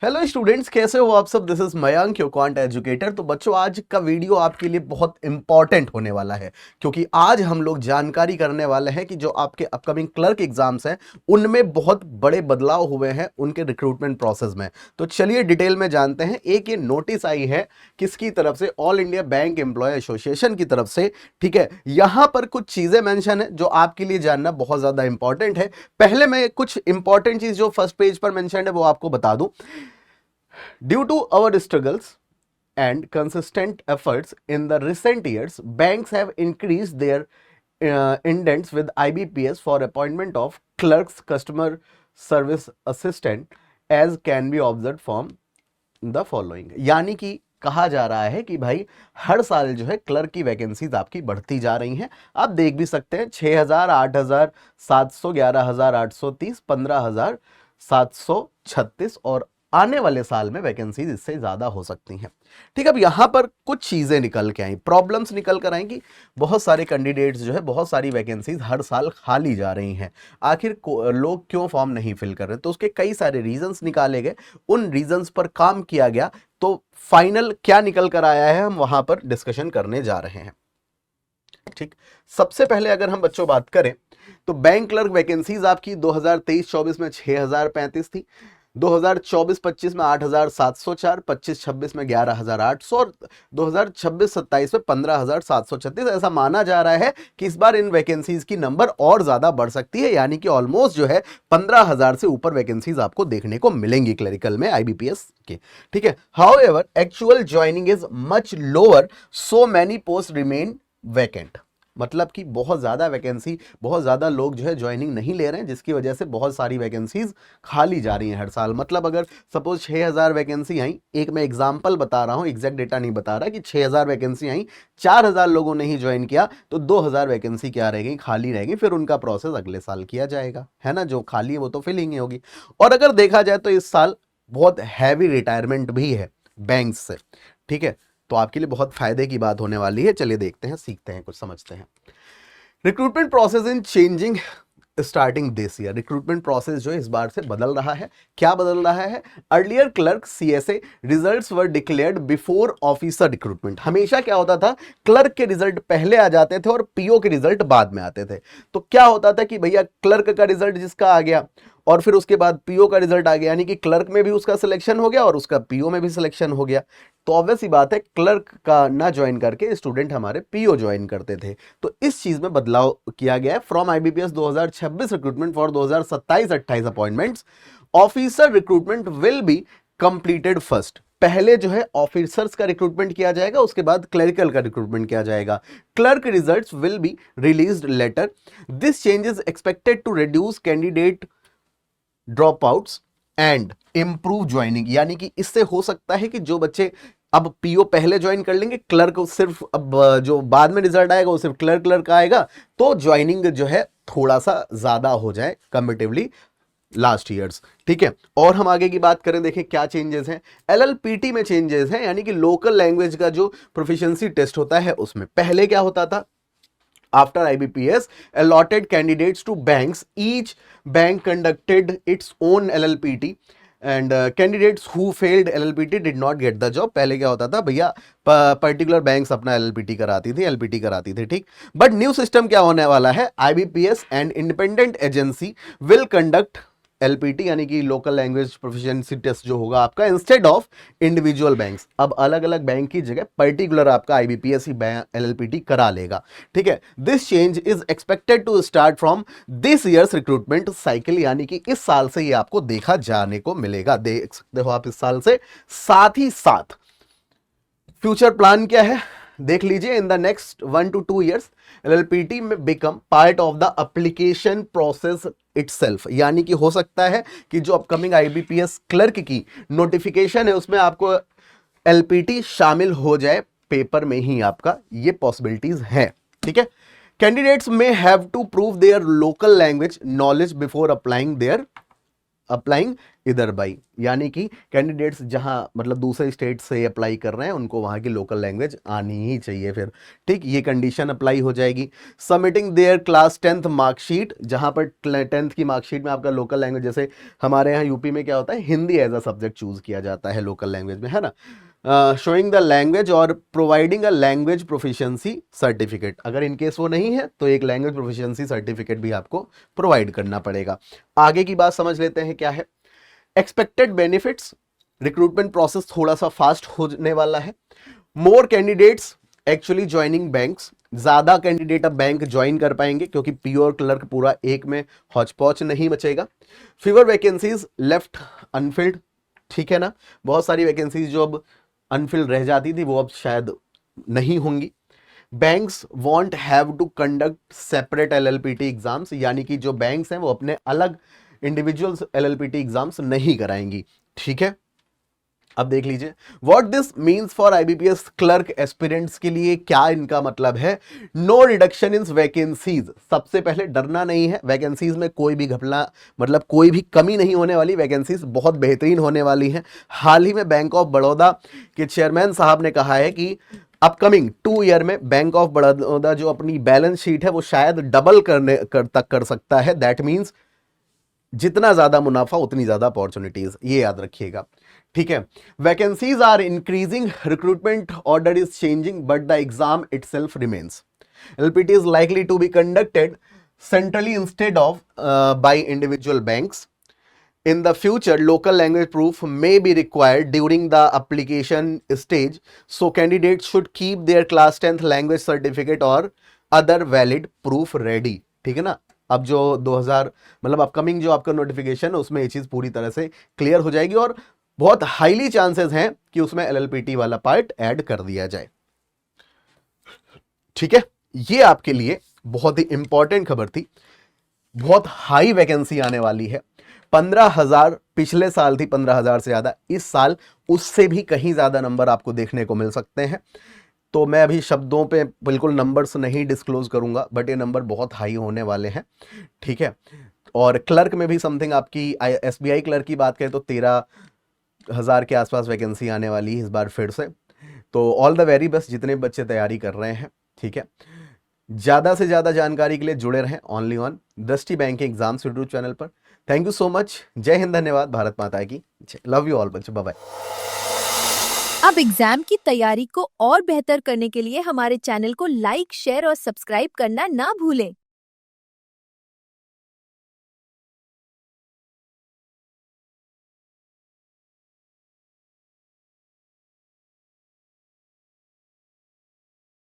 Hello students, कैसे हो आप सब। This is Mayank, your quant educator. तो बच्चों, आज का वीडियो आपके लिए बहुत इंपॉर्टेंट होने वाला है, क्योंकि आज हम लोग जानकारी करने वाले हैं कि जो आपके अपकमिंग क्लर्क एग्जाम्स हैं उनमें बहुत बड़े बदलाव हुए हैं उनके रिक्रूटमेंट प्रोसेस में। तो चलिए डिटेल में जानते हैं। एक ये नोटिस आई है किसकी तरफ से, all India bank employee association की तरफ से। ठीक है, यहां पर कुछ चीजें मेंशन है जो आपके लिए जानना बहुत ज्यादा इंपॉर्टेंट है। पहले मैं कुछ इंपॉर्टेंट चीज जो फर्स्ट पेज पर मेंशन है वो आपको बता दूं। Due to our struggles and consistent efforts in the recent years, banks have increased their indents with IBPS for appointment of clerks, customer service assistant, as can be observed from the following। यानी कि कहा जा रहा है कि भाई हर साल जो है क्लर्क की वैकेंसीज आपकी बढ़ती जा रही हैं। आप देख भी सकते हैं 6,000, 8,000, 700, 11,830, 15,736 और आने वाले साल में वैकेंसीज इससे ज्यादा हो सकती हैं। ठीक है, अब यहां पर कुछ चीजें निकल के आई, प्रॉब्लम्स निकल कर आएंगी। बहुत सारे कैंडिडेट्स जो है, बहुत सारी वैकेंसीज हर साल खाली जा रही हैं। आखिर लोग क्यों फॉर्म नहीं फिल कर रहे, तो उसके कई सारे रीजंस निकाले गए, उन रीजंस पर काम किया गया। तो फाइनल क्या निकल कर आया है हम वहां पर डिस्कशन करने जा रहे हैं। ठीक, सबसे पहले अगर हम बच्चों बात करें तो बैंक क्लर्क वैकेंसीज आपकी 2023-24 में 6,035 थी, 2024-25 में 8,704, 25-26 में 11,800 और 2026-27 में 15,736। ऐसा माना जा रहा है कि इस बार इन वैकेंसीज की नंबर और ज्यादा बढ़ सकती है, यानी कि ऑलमोस्ट जो है 15,000 से ऊपर वैकेंसीज आपको देखने को मिलेंगी क्लरिकल में आईबीपीएस के। ठीक है, however actual joining is much lower, so many post remain vacant. मतलब कि बहुत ज़्यादा वैकेंसी, बहुत ज़्यादा लोग जो है ज्वाइनिंग नहीं ले रहे हैं, जिसकी वजह से बहुत सारी वैकेंसीज खाली जा रही हैं हर साल। मतलब अगर सपोज 6,000 वैकेंसी आई, एक मैं एग्जांपल बता रहा हूं, एग्जैक्ट डेटा नहीं बता रहा, कि 6,000 वैकेंसी आई, 4,000 लोगों ने ही ज्वाइन किया, तो 2,000 वैकेंसी क्या रहेगी, खाली रहेगी। फिर उनका प्रोसेस अगले साल किया जाएगा, है ना। जो खाली है वो तो फिलिंग ही होगी। और अगर देखा जाए तो इस साल बहुत हैवी रिटायरमेंट भी है बैंक से। ठीक है, तो आपके लिए बहुत फायदे की बात होने वाली है। चलिए देखते हैं, सीखते हैं, कुछ समझते हैं। Recruitment process in changing starting this year. Recruitment process जो है इस बार से बदल रहा है। क्या बदल रहा है? Earlier clerk CSA results were declared before officer recruitment. हमेशा क्या होता था, क्लर्क के रिजल्ट पहले आ जाते थे और पीओ के रिजल्ट बाद में आते थे। तो क्या होता था कि भैया क्लर्क का रिजल्ट जिसका आ गया और फिर उसके बाद पीओ का रिजल्ट आ गया, यानी कि क्लर्क में भी उसका सिलेक्शन हो गया और उसका पीओ में भी सिलेक्शन हो गया। तो ऑब्वियस सी बात है, क्लर्क का ना ज्वाइन करके स्टूडेंट हमारे पीओ ज्वाइन करते थे। तो इस चीज में बदलाव किया गया है। From IBPS 2026 recruitment for 2027-28 appointments, officer recruitment will be completed first. पहले जो है ऑफिसर्स का रिक्रूटमेंट किया जाएगा, उसके बाद क्लरिकल का रिक्रूटमेंट किया जाएगा। Clerk results will be released later. This change is expected to reduce candidate dropouts and improve joining. यानी कि इससे हो सकता है कि जो बच्चे अब पीओ पहले ज्वाइन कर लेंगे, क्लर्क सिर्फ अब जो बाद में रिजल्ट आएगा वो सिर्फ क्लर्क आएगा, तो ज्वाइनिंग जो है थोड़ा सा ज्यादा हो जाए कंपेरेटिवली लास्ट ईयर्स। ठीक है, और हम आगे की बात करें, देखें क्या चेंजेस हैं। एलएलपीटी में चेंजेस हैं, यानी कि लोकल लैंग्वेज का जो प्रोफिशिएंसी टेस्ट होता है उसमें पहले क्या होता था, after IBPS allotted candidates to banks, each bank conducted its own LLPT and candidates who failed LLPT did not get the job। पहले क्या होता था भैया, पर्टिकुलर बैंक्स अपना LLPT कराती थी, LPT कराती थी। ठीक, बट न्यू सिस्टम क्या होने वाला है, IBPS and independent agency will conduct LPT, यानी कि लोकल लैंग्वेज प्रोफिशिएंसी टेस्ट जो होगा आपका, इंस्टेड ऑफ इंडिविजुअल बैंक्स। अब अलग अलग बैंक की जगह पर्टिकुलर आपका आईबीपीएस ही एलएलपीटी करा लेगा। ठीक है, this change is expected to start from this year's recruitment cycle, यानी कि इस साल से ये आपको देखा जाने को मिलेगा। देख सकते हो आप इस साल से। साथ ही साथ फ्यूचर प्लान क्या है देख लीजिए। In the next 1 to 2 years एलएलपीटी में become part of the application process itself. यानी कि हो सकता है कि जो अपकमिंग आईबीपीएस क्लर्क की नोटिफिकेशन है उसमें आपको एलपीटी शामिल हो जाए पेपर में ही, आपका ये पॉसिबिलिटीज है। ठीक है, candidates may have to prove their local language knowledge before applying their applying either by, यानी कि कैंडिडेट्स जहां मतलब दूसरे स्टेट से अप्लाई कर रहे हैं उनको वहां की लोकल लैंग्वेज आनी ही चाहिए फिर, ठीक, ये कंडीशन अप्लाई हो जाएगी। Submitting there class 10th marksheet, जहां पर 10th की मार्कशीट में आपका लोकल लैंग्वेज, जैसे हमारे यहाँ यूपी में क्या होता है, Hindi as a subject choose किया जाता है लोकल लैंग्वेज में, है ना, शोइंग द लैंग्वेज और providing a language proficiency certificate. अगर इनकेस वो नहीं है तो एक लैंग्वेज प्रोफिशिएंसी सर्टिफिकेट भी आपको प्रोवाइड करना पड़ेगा। आगे की बात समझ लेते हैं क्या है। एक्सपेक्टेड बेनिफिट्स, रिक्रूटमेंट प्रोसेस थोड़ा सा फास्ट होने वाला है। More candidates actually joining banks, ज्यादा कैंडिडेट अब बैंक ज्वाइन कर पाएंगे क्योंकि प्योर क्लर्क पूरा एक में हौच पौच नहीं बचेगा। फीवर वैकेंसीज लेफ्ट अनफिल्ड, ठीक है ना, बहुत सारी वैकेंसीज जो अब अनफिल्ड रह जाती थी वो अब शायद नहीं होंगी। Banks won't have to conduct separate LLPT exams, यानी कि जो बैंक्स हैं वो अपने अलग इंडिविजुअल एलएलपीटी एग्जाम्स नहीं कराएंगी, ठीक है। अब देख लीजिए what this means for IBPS clerk aspirants के लिए, क्या इनका मतलब है। नो रिडक्शन इन वैकेंसीज, सबसे पहले डरना नहीं है, वैकेंसीज में कोई भी घपला मतलब कोई भी कमी नहीं होने वाली, वैकेंसीज बहुत बेहतरीन होने वाली हैं। हाल ही में बैंक ऑफ बड़ौदा के चेयरमैन साहब ने कहा है कि अपकमिंग 2 ईयर में बैंक ऑफ बड़ौदा जो अपनी बैलेंस शीट है वो शायद डबल तक कर सकता है। दैट मीन्स जितना ज्यादा मुनाफा उतनी ज्यादा अपॉर्चुनिटीज, ये याद रखिएगा, ठीक है। Vacancies are increasing, recruitment order is changing but the exam itself remains. LPT is likely to be conducted centrally instead of by individual banks. In the future, local language proof may be required during the application stage, so candidates should keep their class 10th language certificate or other valid proof ready, ठीक है ना। अब जो 2000 मतलब upcoming जो आपका notification है उसमें ये चीज पूरी तरह से क्लियर हो जाएगी और बहुत हाईली चांसेस हैं कि उसमें एलएलपीटी वाला पार्ट ऐड कर दिया जाए, ठीक है। ये आपके लिए बहुत ही इंपॉर्टेंट खबर थी, बहुत हाई वैकेंसी आने वाली है। 15,000 पिछले साल थी, 15,000 से ज्यादा इस साल, उससे भी कहीं ज्यादा नंबर आपको देखने को मिल सकते हैं। तो मैं अभी शब्दों पे बिल्कुल नंबर्स नहीं डिस्क्लोज करूंगा, बट ये नंबर बहुत हाई होने वाले हैं, ठीक है। और क्लर्क में भी समथिंग आपकी एसबीआई क्लर्क की बात करें तो 13,000 के आसपास वैकेंसी आने वाली है इस बार फिर से। तो ऑल द वेरी बेस्ट जितने बच्चे तैयारी कर रहे हैं, ठीक है। ज्यादा से ज्यादा जानकारी के लिए जुड़े रहें ओनली ऑन दृष्टि बैंकिंग एग्जाम्स यूट्यूब चैनल पर। थैंक यू सो मच, जय हिंद, धन्यवाद, भारत माता की जय, लव यू ऑल बच्चों, बाय बाय। अब एग्जाम की तैयारी को और बेहतर करने के लिए हमारे चैनल को लाइक, शेयर और सब्सक्राइब करना ना भूलें।